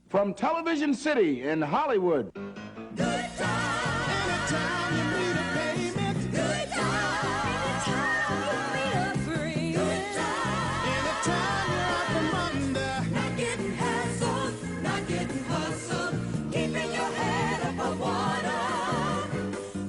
From Television City in Hollywood. Good time. Anytime you need a payment. Good time. Anytime you meet a friend. Good time. Anytime you're out from under. Not getting hassled, not getting hustled. Keeping your head above water.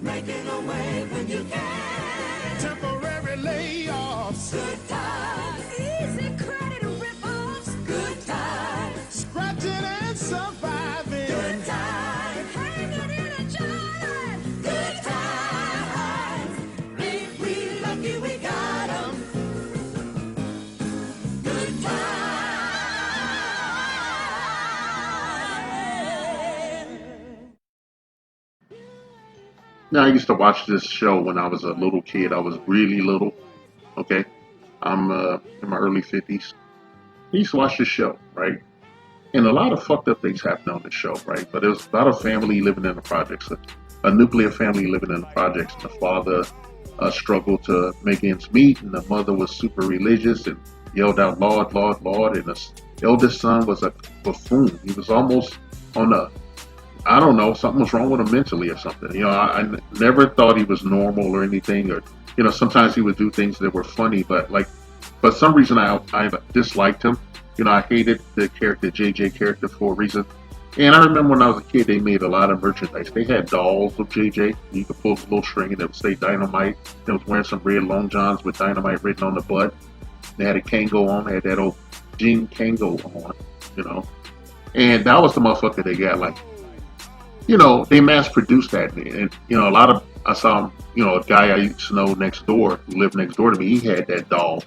Making a way when you can. Temporary layoffs. Good times. Easy credit rip-offs. Good times. Scratching and surviving. Good times. Hanging in a jive. Good times. Ain't we lucky we got 'em? Good times. Now, I used to watch this show when I was a little kid. I was really little. Okay, I'm in my early 50s. I used to watch this show, right? And a lot of fucked up things happened on this show, right? But there was a lot of family living in the projects, a nuclear family living in the projects. And the father struggled to make ends meet, and the mother was super religious and yelled out, "Lord, Lord, Lord." And the eldest son was a buffoon. He was almost on a, I don't know, something was wrong with him mentally or something. I never thought he was normal or anything. Or, sometimes he would do things that were funny, but like, for some reason I disliked him. I hated the character, JJ character, for a reason. And I remember when I was a kid, they made a lot of merchandise. They had dolls of JJ. You could pull a little string and it would say Dynamite. It was wearing some red long johns with Dynamite written on the butt. They had a Kango on. They had that old Jean Kango on, And that was the motherfucker they got. Like, they mass produced that. And, I saw, a guy I used to know next door, who lived next door to me, he had that doll.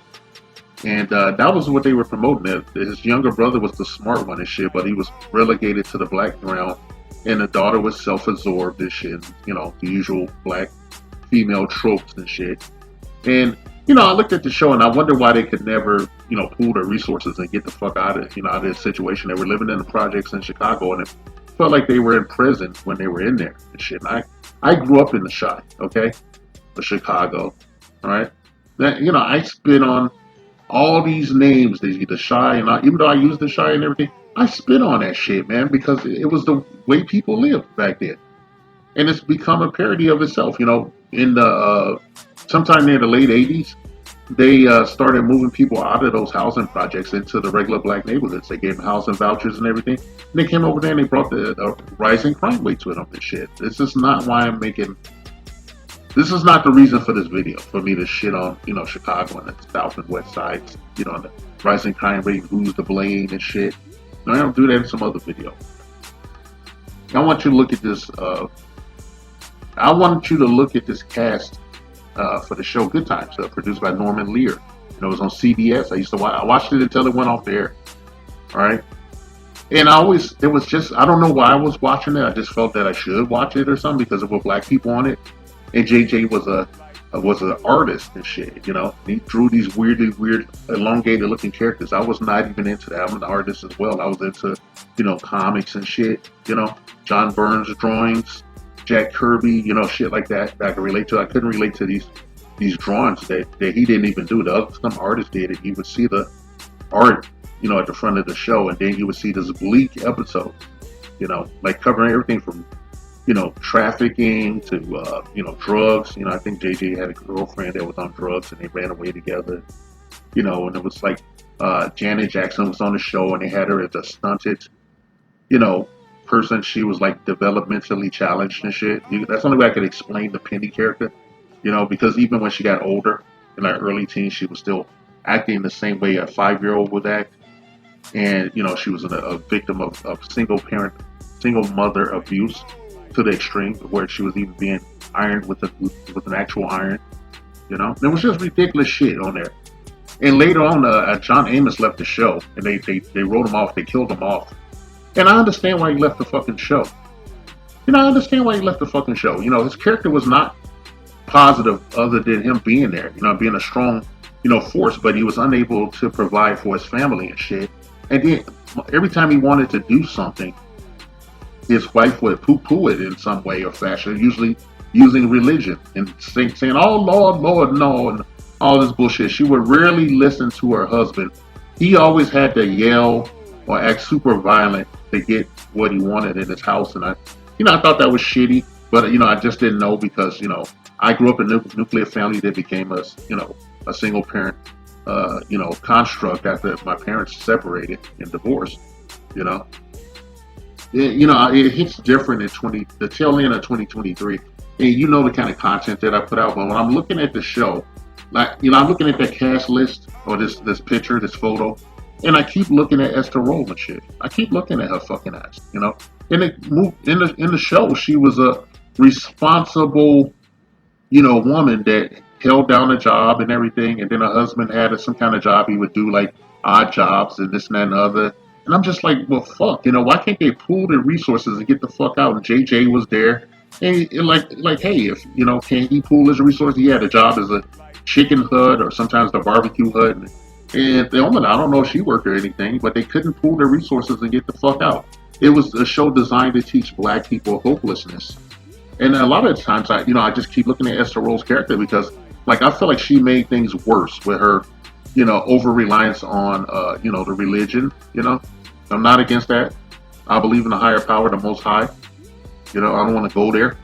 And that was what they were promoting. His younger brother was the smart one and shit, but he was relegated to the background. And the daughter was self-absorbed and shit. The usual black female tropes and shit. And, I looked at the show and I wonder why they could never, pool their resources and get the fuck out of this situation. They were living in the projects in Chicago and it felt like they were in prison when they were in there and shit. And I grew up in the Chi, okay? The Chicago, all right? Now, I spit on all these names, the Chi, and even though I use the Chi and everything, I spit on that shit, man, because it was the way people lived back then. And it's become a parody of itself. In the sometime near the late 80s, they started moving people out of those housing projects into the regular black neighborhoods. They gave them housing vouchers and everything. And they came over there and they brought the rising crime rates with them and shit. This is not why I'm making... This is not the reason for this video, for me to shit on, Chicago and the South and West Sides, and the rising crime rate, who's to blame and shit. No, I don't do that in some other video. I want you to look at this, I want you to look at this cast for the show Good Times, produced by Norman Lear. It was on CBS. I watched it until it went off the air. All right. And it was just, I don't know why I was watching it. I just felt that I should watch it or something because there were black people on it. And JJ was an artist and shit, He drew these weird, elongated looking characters. I was not even into that. I'm an artist as well. I was into, comics and shit, John Burns drawings, Jack Kirby, shit like that I could relate to. I couldn't relate to these drawings that he didn't even do. Some artists did it. You would see the art, at the front of the show, and then you would see this bleak episode, like covering everything from trafficking to, drugs. I think JJ had a girlfriend that was on drugs and they ran away together, and it was like, Janet Jackson was on the show and they had her as a stunted, person. She was like developmentally challenged and shit. That's the only way I could explain the Penny character, because even when she got older in her early teens, she was still acting the same way a 5-year-old would act. And, she was a victim of single mother abuse to the extreme, where she was even being ironed with an actual iron. There was just ridiculous shit on there. And later on, John Amos left the show, and they wrote him off. They killed him off. And I understand why he left the fucking show. I understand why he left the fucking show. His character was not positive other than him being there. Being a strong, force, but he was unable to provide for his family and shit. And then every time he wanted to do something, his wife would poo-poo it in some way or fashion, usually using religion and saying, "Oh, Lord, Lord, no," and all this bullshit. She would rarely listen to her husband. He always had to yell or act super violent to get what he wanted in his house. And I thought that was shitty, but I just didn't know because I grew up in a nuclear family that became a single parent, construct after my parents separated and divorced. You know, it hits different in the tail end of 2023, and the kind of content that I put out. But when I'm looking at the show, like I'm looking at that cast list or this picture, this photo, and I keep looking at Esther Roll and shit. I keep looking at her fucking ass. In the show, she was a responsible, woman that held down a job and everything, and then her husband had some kind of job he would do, like odd jobs and this and that and other. And I'm just like, well, fuck, why can't they pool their resources and get the fuck out? And JJ was there, and like, hey, if can he pool his resources? He had a job as a chicken hut or sometimes the barbecue hut, and the woman, I don't know if she worked or anything, but they couldn't pool their resources and get the fuck out. It was a show designed to teach black people hopelessness. And a lot of times, I just keep looking at Esther Roll's character because, like, I feel like she made things worse with her, over reliance on, the religion. I'm not against that. I believe in the higher power, the Most High. I don't want to go there,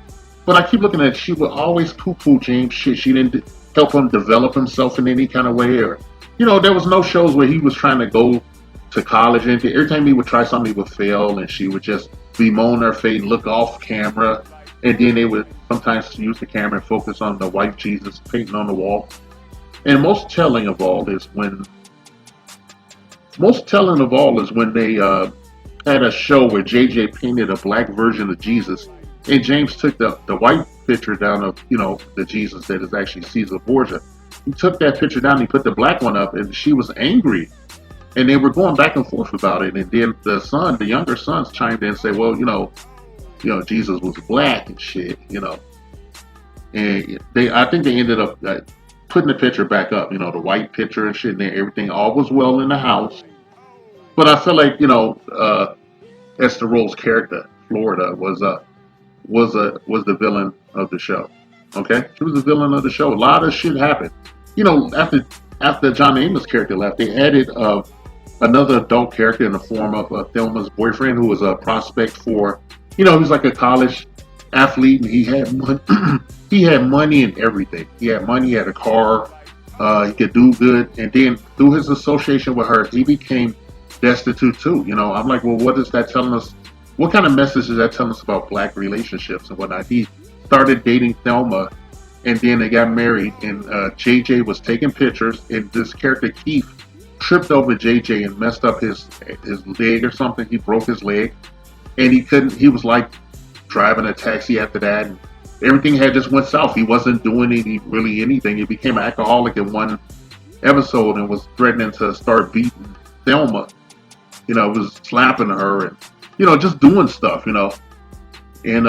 but I keep looking at she would always poo-poo James shit. She didn't help him develop himself in any kind of way, or, there was no shows where he was trying to go to college. And every time he would try something, he would fail, and she would just bemoan her fate, look off camera. And then they would sometimes use the camera and focus on the white Jesus painting on the wall. And most telling of all is when they had a show where JJ painted a black version of Jesus, and James took the white picture down of the Jesus that is actually Caesar Borgia. He took that picture down, he put the black one up, and she was angry. And they were going back and forth about it. And then the younger sons chimed in and said, well, Jesus was black and shit, And I think they ended up putting the picture back up, the white picture and shit, and everything all was well in the house. But I feel like, Esther Roll's character, Florida, was the villain of the show. Okay, she was the villain of the show. A lot of shit happened. After John Amos' character left, they added another adult character in the form of Thelma's boyfriend, who was a prospect for. He was like a college athlete, and he had money. He had money and everything. He had money, he had a car, he could do good. And then through his association with her, he became destitute too. I'm like, well, what is that telling us? What kind of message is that telling us about black relationships and whatnot? He started dating Thelma, and then they got married, and JJ was taking pictures, and this character Keith tripped over JJ and messed up his leg or something. He broke his leg. And he was like driving a taxi after that, and everything had just went south. He wasn't doing really anything. He became an alcoholic in one episode and was threatening to start beating Thelma. Was slapping her and, just doing stuff, And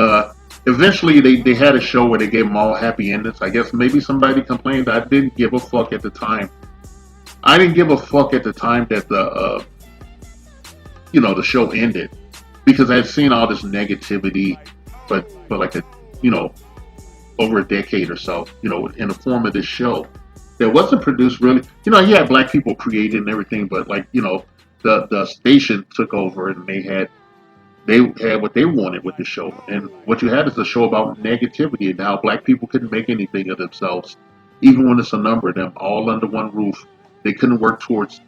eventually they had a show where they gave them all happy endings. I guess maybe somebody complained. I didn't give a fuck at the time. I didn't give a fuck at the time that the show ended. Because I'd seen all this negativity, but for like over a decade or so, in the form of this show that wasn't produced really. You had black people created and everything, but the station took over and they had what they wanted with the show. And what you had is a show about negativity and how black people couldn't make anything of themselves, even when it's a number of them all under one roof. They couldn't work towards,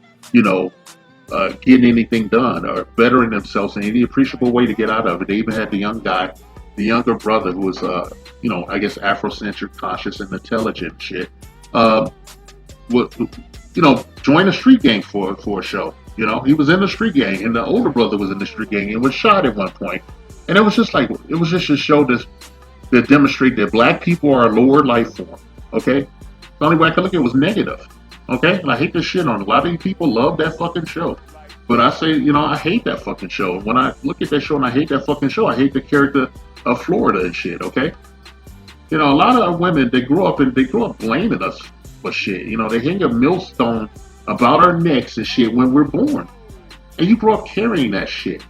getting anything done or bettering themselves in any appreciable way to get out of it. They even had the younger brother who was, I guess Afrocentric, conscious, and intelligent shit. Join a street gang for a show. He was in the street gang, and the older brother was in the street gang and was shot at one point. And it was just a show that demonstrated that black people are a lower life form. Okay, the only way I could look at it was negative. Okay, and I hate this shit on it. A lot of you people love that fucking show. But I say, I hate that fucking show. When I look at that show and I hate that fucking show, I hate the character of Florida and shit, okay? A lot of women, they grew up blaming us for shit. They hang a millstone about our necks and shit when we're born. And you grow up carrying that shit,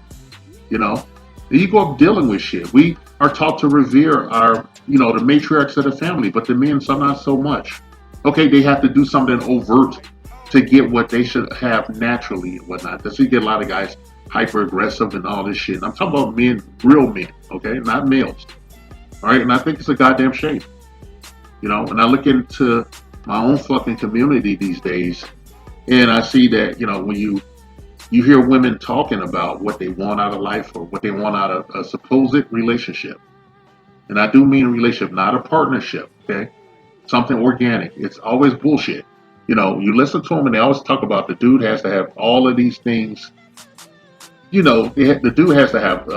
And you grow up dealing with shit. We are taught to revere our, the matriarchs of the family, but the men, some not so much. Okay, they have to do something overt to get what they should have naturally and whatnot. That's why you get a lot of guys hyper aggressive and all this shit. I'm talking about men, real men, okay, not males. All right, and I think it's a goddamn shame. When I look into my own fucking community these days, and I see that, when you hear women talking about what they want out of life or what they want out of a supposed relationship. And I do mean a relationship, not a partnership, okay? Something organic. It's always bullshit. You listen to them and they always talk about the dude has to have all of these things. The dude has to have,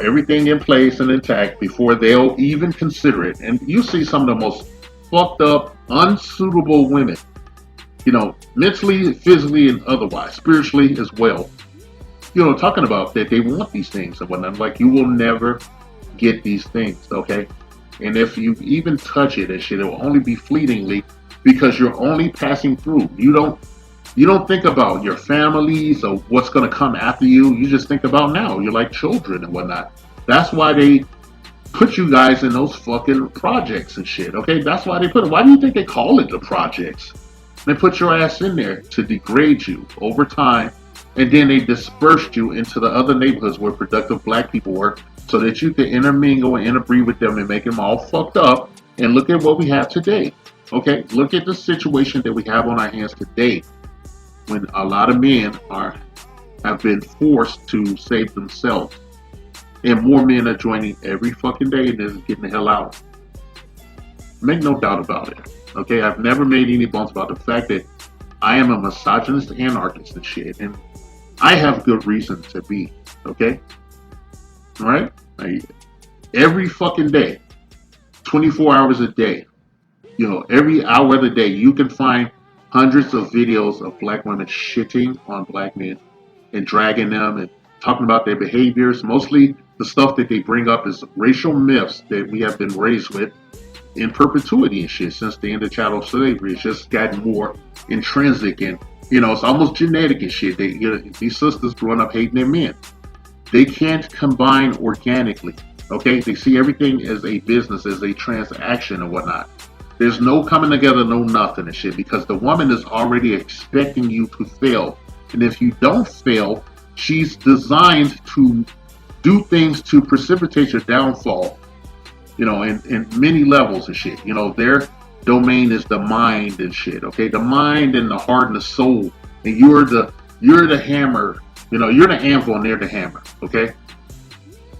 everything in place and intact before they'll even consider it. And you see some of the most fucked up, unsuitable women, mentally, physically, and otherwise, spiritually as well. Talking about that they want these things and whatnot. Like, you will never get these things, okay? And if you even touch it and shit, it will only be fleetingly because you're only passing through. You don't think about your families or what's going to come after you. You just think about now. You're like children and whatnot. That's why they put you guys in those fucking projects and shit, okay? That's why they put it. Why do you think they call it the projects? They put your ass in there to degrade you over time, and then they dispersed you into the other neighborhoods where productive black people were so that you could intermingle and interbreed with them and make them all fucked up. And look at what we have today, okay? Look at the situation that we have on our hands today when a lot of men have been forced to save themselves. And more men are joining every fucking day and is getting the hell out. Make no doubt about it. Okay, I've never made any bones about the fact that I am a misogynist anarchist and shit, and I have good reason to be. Okay, all right. Every fucking day, 24 hours a day, every hour of the day, you can find hundreds of videos of black women shitting on black men and dragging them and talking about their behaviors. Mostly the stuff that they bring up is racial myths that we have been raised with in perpetuity and shit since the end of chattel slavery. It's just gotten more intrinsic and it's almost genetic and shit. These sisters growing up hating their men. They can't combine organically. Okay, they see everything as a business, as a transaction and whatnot. There's no coming together, no nothing and shit, because the woman is already expecting you to fail. And if you don't fail, she's designed to do things to precipitate your downfall. In many levels and shit. Their domain is the mind and shit. Okay, the mind and the heart and the soul, and you're the hammer. You're the anvil and they're the hammer. Okay,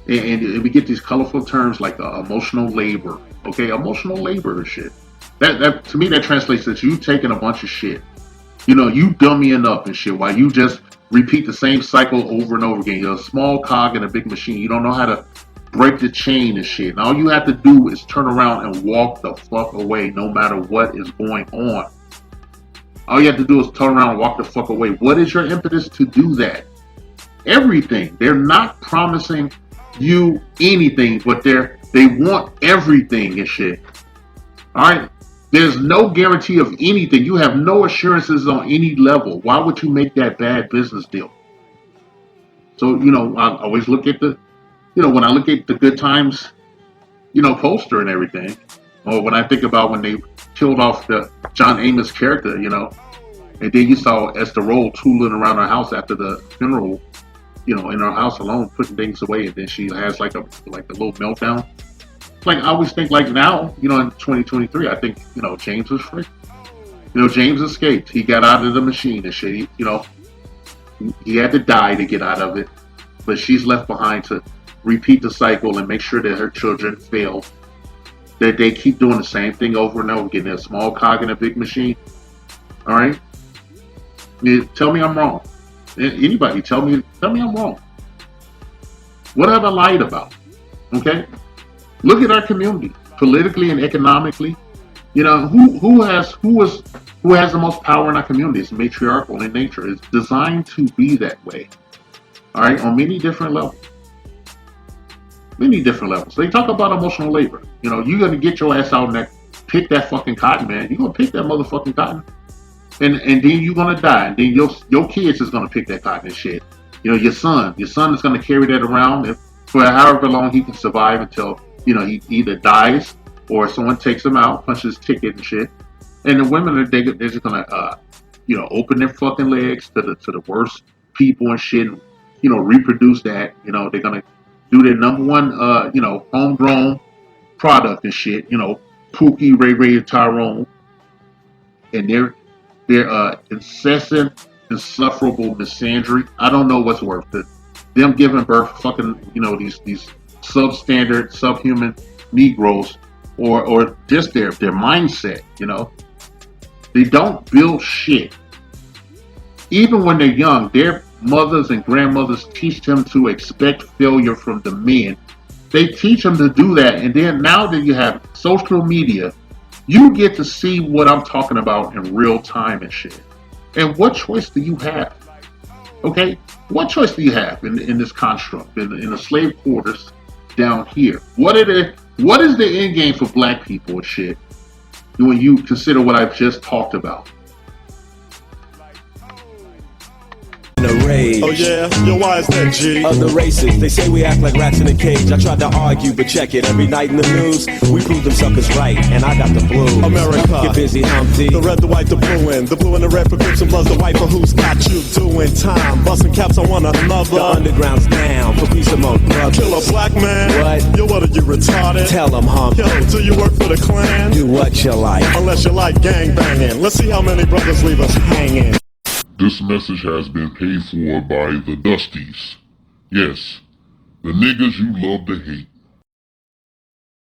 and we get these colorful terms like emotional labor. Okay, emotional labor and shit. That to me that translates as you taking a bunch of shit. You dummying up and shit while you just repeat the same cycle over and over again. You're a small cog in a big machine. You don't know how to break the chain and shit. And all you have to do is turn around and walk the fuck away no matter what is going on. All you have to do is turn around and walk the fuck away. What is your impetus to do that? Everything. They're not promising you anything, but they want everything and shit. Alright? There's no guarantee of anything. You have no assurances on any level. Why would you make that bad business deal? So, I always look at when I look at the Good Times, poster and everything, or when I think about when they killed off the John Amos character, and then you saw Esther Roll tooling around her house after the funeral, in her house alone, putting things away, and then she has like a little meltdown. Like, I always think like now, in 2023, I think, James was free. James escaped. He got out of the machine and shit. He had to die to get out of it, but she's left behind to repeat the cycle and make sure that her children fail. That they keep doing the same thing over and over again. They're a small cog in a big machine. All right. Tell me I'm wrong. Anybody tell me I'm wrong. What have I lied about? Okay. Look at our community, politically and economically. Who has the most power in our community? It's matriarchal in nature. It's designed to be that way. All right, on many different levels. Many different levels. They talk about emotional labor. You're gonna get your ass out and pick that fucking cotton, man. You're gonna pick that motherfucking cotton, and then you're gonna die. And then your kids is gonna pick that cotton and shit. Your son is gonna carry that around for however long he can survive until he either dies or someone takes him out, punches his ticket and shit. And the women they're just gonna open their fucking legs to the worst people and shit. reproduce that. They're gonna do their number one, homegrown product and shit. Pookie, Ray Ray, and Tyrone, and their incessant, insufferable misandry. I don't know what's worse, them giving birth, fucking, these substandard, subhuman Negroes, or just their mindset. They don't build shit. Even when they're young, their mothers and grandmothers teach them to expect failure from the men. They teach them to do that, and then now that you have social media, you get to see what I'm talking about in real time and shit. And what choice do you have? Okay? What choice do you have in this construct, in the slave quarters down here? What is the end game for black people and shit when you consider what I've just talked about? Rage. Oh yeah? Yo, why is that, G? Other races, they say we act like rats in a cage. I tried to argue, but check it. Every night in the news, we prove them suckers right, and I got the blues. America. Get busy, Humpty. The red, the white, the blue, and the blue and the red for Crips and Bloods. The white for who's got you doing time. Busting caps on one another. The underground's down for peace among brothers. Kill a black man. What? Yo, what are you retarded? Tell them, Hump. Yo, do you work for the Klan? Do what you like. Unless you like gang banging. Let's see how many brothers leave us hanging. This message has been paid for by the Dusties. Yes, the niggas you love to hate.